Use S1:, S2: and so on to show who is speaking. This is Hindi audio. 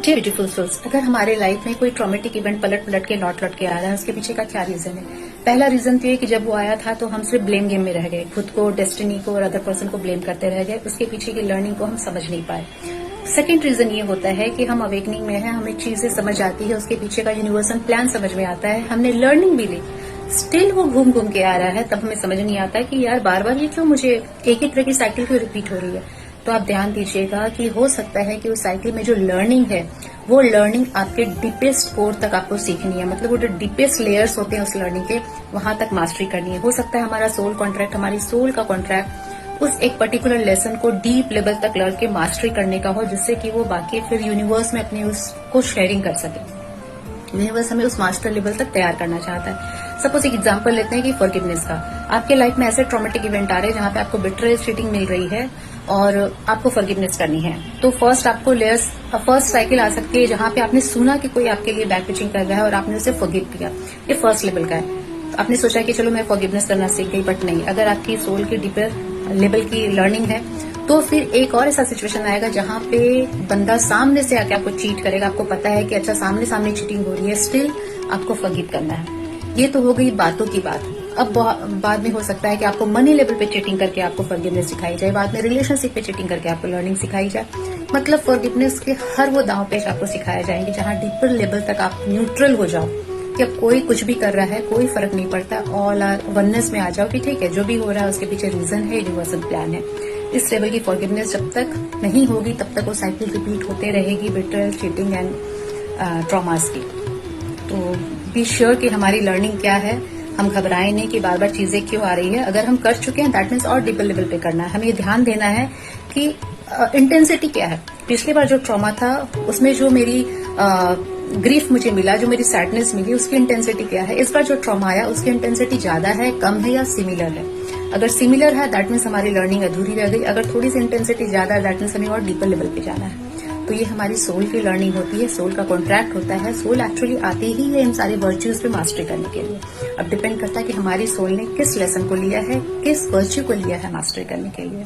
S1: डियर ब्यूटीफुल सोल्स, अगर हमारे लाइफ में कोई ट्रॉमेटिक इवेंट पलट पलट के लौट लौट के आ रहा है, उसके पीछे का क्या रीजन है? पहला रीजन तो ये कि जब वो आया था तो हम सिर्फ ब्लेम गेम में रह गए, खुद को, डेस्टिनी को और अदर पर्सन को ब्लेम करते रह गए, उसके पीछे की लर्निंग को हम समझ नहीं पाए। सेकेंड रीजन ये होता है कि हम अवेकनिंग में हैं, हमें चीजें समझ आती है, उसके पीछे का यूनिवर्सल प्लान समझ में आता है, हमने लर्निंग भी ली, स्टिल वो घूम घूम के आ रहा है, तब हमें समझ नहीं आता कि यार बार बार ये क्यों मुझे एक ही तरह की साइकिल क्यों रिपीट हो रही है। तो आप ध्यान दीजिएगा कि हो सकता है कि उस साइकिल में जो लर्निंग है वो लर्निंग आपके डीपेस्ट कोर तक आपको सीखनी है, मतलब वो जो डीपेस्ट लेयर्स होते हैं उस लर्निंग के, वहां तक मास्टरी करनी है। हो सकता है हमारा सोल कॉन्ट्रैक्ट, हमारी सोल का कॉन्ट्रैक्ट उस एक पर्टिकुलर लेसन को डीप लेवल तक लर्न के मास्टरी करने का हो, जिससे कि वो बाकी फिर यूनिवर्स में अपने उसको शेयरिंग कर सके। यूनिवर्स हमें उस मास्टर लेवल तक तैयार करना चाहता है। सपोज एक एग्जांपल लेते हैं कि फॉरगिवनेस का। आपके लाइफ में ऐसे ट्रॉमेटिक इवेंट आ रहे हैं जहां पे आपको बिट्रेयल, चीटिंग मिल रही है और आपको फॉरगिवनेस करनी है। तो फर्स्ट साइकिल आ सकती है जहां पे आपने सुना कि कोई आपके लिए बैक पिचिंग कर रहा है और आपने उसे फॉरगिव किया। ये फर्स्ट लेवल का है। तो आपने सोचा कि चलो मैं फॉरगिवनेस करना सीख गई, बट नहीं। अगर आपकी सोल की डीपर लेवल की लर्निंग है तो फिर एक और ऐसा सिचुएशन आएगा जहां पे बंदा सामने से आके आपको चीट करेगा। आपको पता है कि अच्छा सामने सामने चीटिंग हो रही है, स्टिल आपको फॉरगिव करना है। ये तो हो गई बातों की बात। अब बाद में हो सकता है कि आपको मनी लेवल पे चीटिंग करके आपको फॉरगिवनेस सिखाई जाए, बाद में रिलेशनशिप पे चीटिंग करके आपको लर्निंग सिखाई जाए। मतलब फॉरगिवनेस के हर वो दांव पेच आपको सिखाए जाएंगे जहां डीपर लेवल तक आप न्यूट्रल हो जाओ कि अब कोई कुछ भी कर रहा है, कोई फर्क नहीं पड़ता, ऑल आर वननेस में आ जाओ कि ठीक है, जो भी हो रहा है उसके पीछे रीजन है, यूनिवर्सल प्लान है। इस लेवल की फॉरगिवनेस जब तक नहीं होगी तब तक वो साइकिल रिपीट होते रहेगी, बिट्रेयल, चीटिंग एंड ट्रॉमास की। तो बी श्योर कि हमारी लर्निंग क्या है, हम घबराएं नहीं कि बार बार चीजें क्यों आ रही है। अगर हम कर चुके हैं दैट मीन्स और डीपर लेवल पे करना है। हमें ये ध्यान देना है कि इंटेंसिटी क्या है। पिछली बार जो ट्रॉमा था उसमें जो मेरी ग्रीफ मुझे मिला, जो मेरी सैडनेस मिली, उसकी इंटेंसिटी क्या है। इस बार जो ट्रॉमा आया उसकी इंटेंसिटी ज्यादा है, कम है या सिमिलर है। अगर सिमिलर है दैट मीन्स हमारी लर्निंग अधूरी रह गई। अगर थोड़ी सी इंटेंसिटी ज्यादा है दैट मीन्स हमें और डीपर लेवल पे जाना है। तो ये हमारी सोल की लर्निंग होती है, सोल का कॉन्ट्रैक्ट होता है। सोल एक्चुअली आती ही है इन सारे वर्च्यूज पे मास्टरी करने के लिए। अब डिपेंड करता है कि हमारी सोल ने किस लेसन को लिया है, किस वर्च्यू को लिया है मास्टरी करने के लिए।